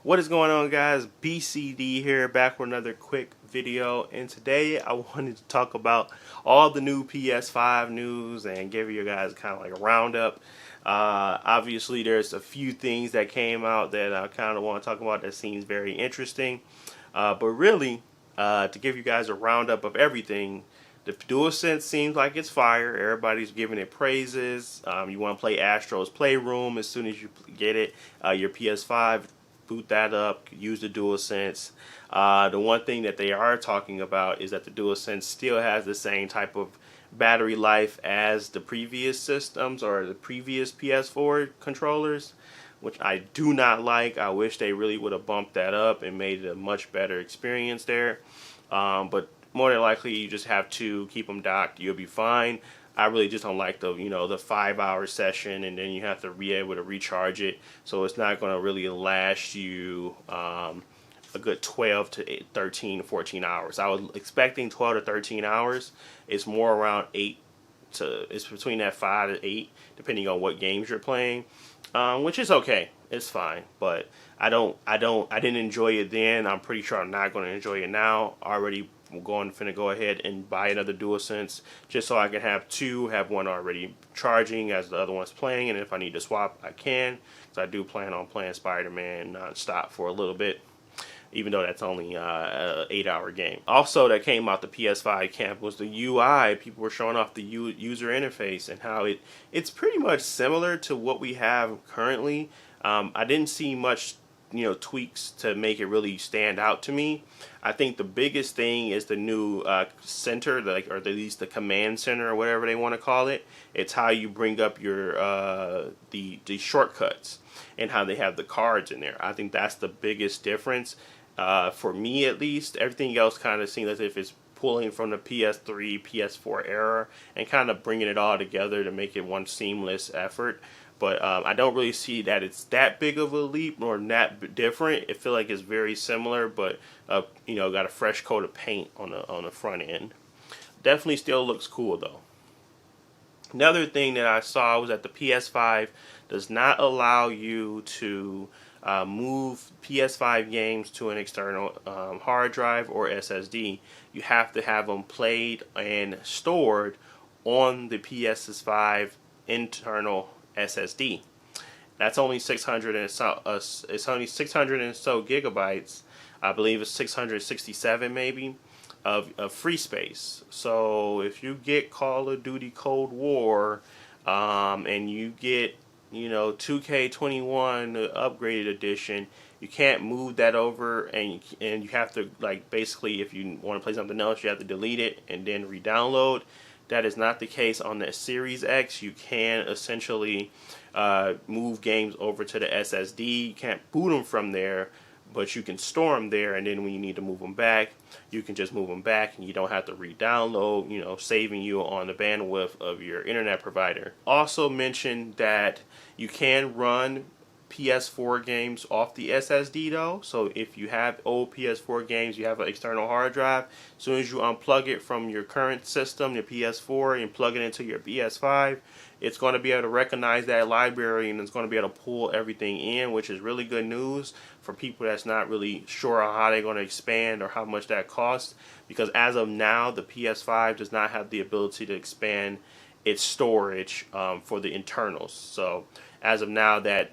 What is going on, guys? BCD here, back with another quick video, and today I wanted to talk about all the new PS5 news and give you guys kind of like a roundup. Obviously there's a few things that came out that I kind of want to talk about that seems very interesting, but really to give you guys a roundup of everything. The DualSense seems like it's fire. Everybody's giving it praises. You want to play Astro's Playroom as soon as you get it. Your PS5, boot that up, use the DualSense. The one thing that they are talking about is that the DualSense still has the same type of battery life as the previous systems or the previous PS4 controllers, which I do not like. I wish they really would have bumped that up and made it a much better experience there. But more than likely, you just have to keep them docked. You'll be fine. I really just don't like the 5-hour session, and then you have to be able to recharge it. So it's not going to really last you a good 12 to 13, 14 hours. I was expecting 12 to 13 hours. It's more around 8 to. It's between that 5 to 8, depending on what games you're playing, which is okay. It's fine, but I didn't enjoy it then. I'm pretty sure I'm not going to enjoy it now. Already finna go ahead and buy another DualSense just so I can have two, have one already charging as the other one's playing, and if I need to swap, I can, because I do plan on playing Spider-Man non-stop for a little bit, even though that's only an 8-hour game. Also, that came out the PS5 camp was the UI. People were showing off the user interface and how it's pretty much similar to what we have currently. I didn't see much tweaks to make it really stand out to me. I think the biggest thing is the new center, or at least the command center or whatever they want to call it. It's how you bring up your the shortcuts and how they have the cards in there. I think that's the biggest difference for me, at least. Everything else kind of seems as if it's pulling from the PS3, PS4 era and kind of bringing it all together to make it one seamless effort. But I don't really see that it's that big of a leap nor that different. I feel like it's very similar, but got a fresh coat of paint on the front end. Definitely still looks cool though. Another thing that I saw was that the PS5 does not allow you to move PS5 games to an external hard drive or SSD. You have to have them played and stored on the PS5 internal SSD. That's only 600 and so. It's only 600 and so gigabytes. I believe it's 667 maybe of free space. So if you get Call of Duty Cold War, and you get 2K21 the upgraded edition, you can't move that over, and you have to, like, basically if you want to play something else, you have to delete it and then re-download. That is not the case on the Series X. You can essentially move games over to the SSD. You can't boot them from there, but you can store them there, and then when you need to move them back, you can just move them back, and you don't have to re-download, saving you on the bandwidth of your internet provider. Also mentioned that you can run PS4 games off the SSD though. So if you have old PS4 games, you have an external hard drive, as soon as you unplug it from your current system, your PS4, and plug it into your PS5, it's going to be able to recognize that library, and it's going to be able to pull everything in, which is really good news for people that's not really sure how they're going to expand or how much that costs, because as of now the PS5 does not have the ability to expand its storage for the internals. So as of now, that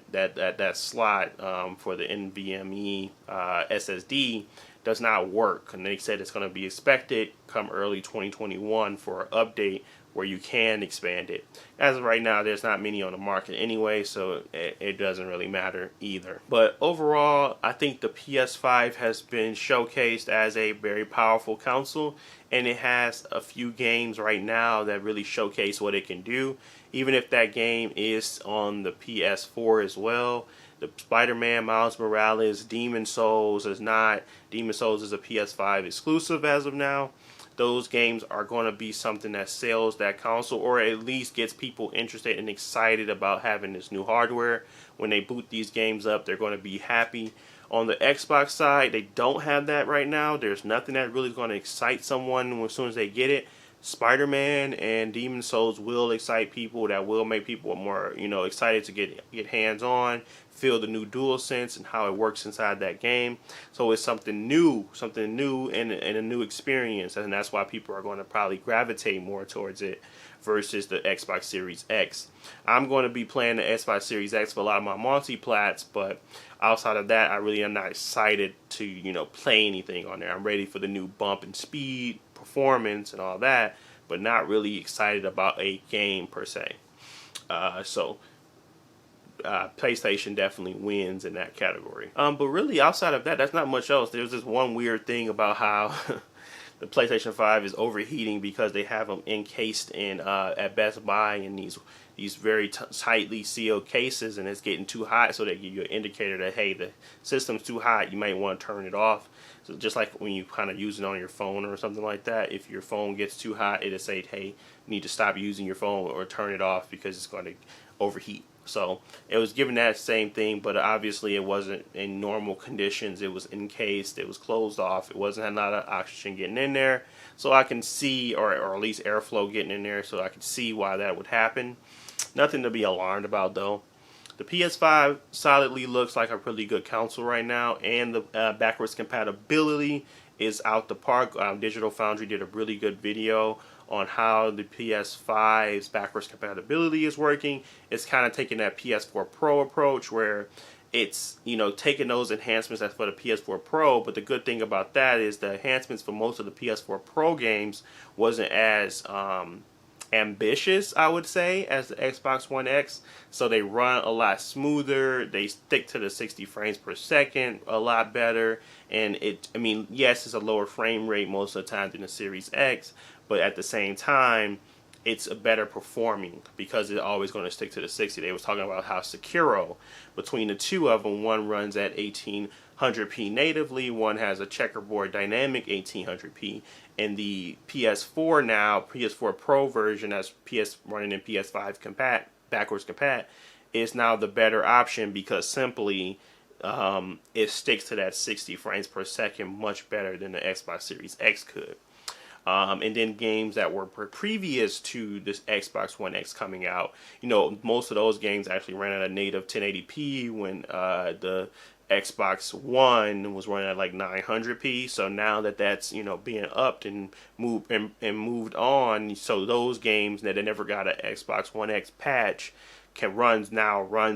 slot for the NVMe SSD does not work, and they said it's going to be expected come early 2021 for an update where you can expand it. As of right now, there's not many on the market anyway, so it doesn't really matter either. But overall, I think the PS5 has been showcased as a very powerful console, and it has a few games right now that really showcase what it can do. Even if that game is on the PS4 as well. The Spider-Man Miles Morales, Demon's Souls is not. Demon's Souls is a PS5 exclusive as of now. Those games are going to be something that sells that console, or at least gets people interested and excited about having this new hardware. When they boot these games up, they're going to be happy. On the Xbox side, they don't have that right now. There's nothing that really is going to excite someone as soon as they get it. Spider-Man and Demon Souls will excite people. That will make people more, excited to get hands on, feel the new DualSense and how it works inside that game. So it's something new, and a new experience, and that's why people are going to probably gravitate more towards it versus the Xbox Series X. I'm going to be playing the Xbox Series X for a lot of my multi-plats, but outside of that, I really am not excited to, play anything on there. I'm ready for the new bump in speed, performance, and all that, but not really excited about a game per se. PlayStation definitely wins in that category. But really, outside of that, that's not much else. There's this one weird thing about how the PlayStation 5 is overheating because they have them encased in at Best Buy in these very tightly sealed cases, and it's getting too hot, so they give you an indicator that, hey, the system's too hot, you might want to turn it off. So just like when you kind of use it on your phone or something like that, if your phone gets too hot, it'll say, hey, you need to stop using your phone or turn it off because it's going to overheat. So it was given that same thing, but obviously it wasn't in normal conditions. It was encased, it was closed off, it wasn't a lot of oxygen getting in there. So I can see, or at least airflow getting in there, so I can see why that would happen. Nothing to be alarmed about though. The PS5 solidly looks like a really good console right now, and the backwards compatibility is out the park. Digital Foundry did a really good video on how the PS5's backwards compatibility is working. It's kind of taking that PS4 Pro approach where it's, taking those enhancements that's for the PS4 Pro, but the good thing about that is the enhancements for most of the PS4 Pro games wasn't as ambitious, I would say, as the Xbox One X. So they run a lot smoother, they stick to the 60 frames per second a lot better, and yes, it's a lower frame rate most of the time than the Series X, but at the same time, it's a better performing because it's always going to stick to the 60. They was talking about how Sekiro, between the two of them, one runs at 1800p natively, one has a checkerboard dynamic 1800p, and the PS4 now, PS4 Pro version, that's running in PS5 backwards compat, is now the better option because simply it sticks to that 60 frames per second much better than the Xbox Series X could. And then games that were previous to this Xbox One X coming out, most of those games actually ran at a native 1080p when the Xbox One was running at like 900p. So now that's being upped and moved on, so those games that they never got an Xbox One X patch runs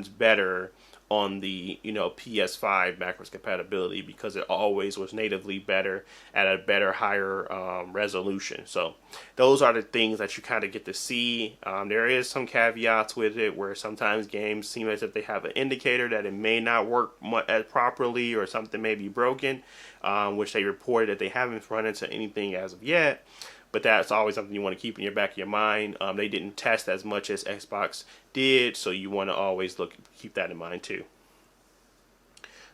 better on the PS5 backwards compatibility because it always was natively better at a better, higher resolution. So those are the things that you kind of get to see. There is some caveats with it where sometimes games seem as if they have an indicator that it may not work as properly or something may be broken, which they reported that they haven't run into anything as of yet. But that's always something you want to keep in your back of your mind. They didn't test as much as Xbox did, so you want to always keep that in mind too.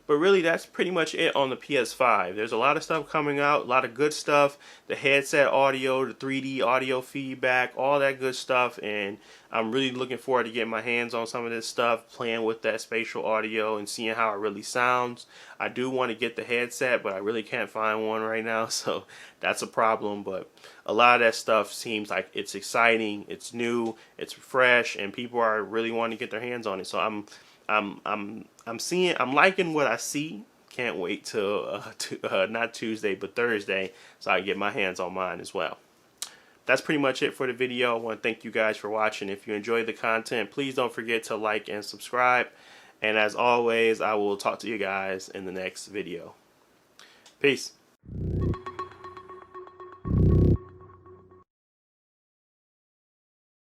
But really, that's pretty much it on the PS5. There's a lot of stuff coming out, a lot of good stuff. The headset audio, the 3D audio feedback, all that good stuff. And I'm really looking forward to getting my hands on some of this stuff, playing with that spatial audio and seeing how it really sounds. I do want to get the headset, but I really can't find one right now, so that's a problem. But a lot of that stuff seems like it's exciting, it's new, it's fresh, and people are really wanting to get their hands on it. So I'm liking what I see. Can't wait till not Tuesday but Thursday so I can get my hands on mine as well. That's pretty much it for the video. I want to thank you guys for watching. If you enjoyed the content, please don't forget to like and subscribe. And as always, I will talk to you guys in the next video. Peace.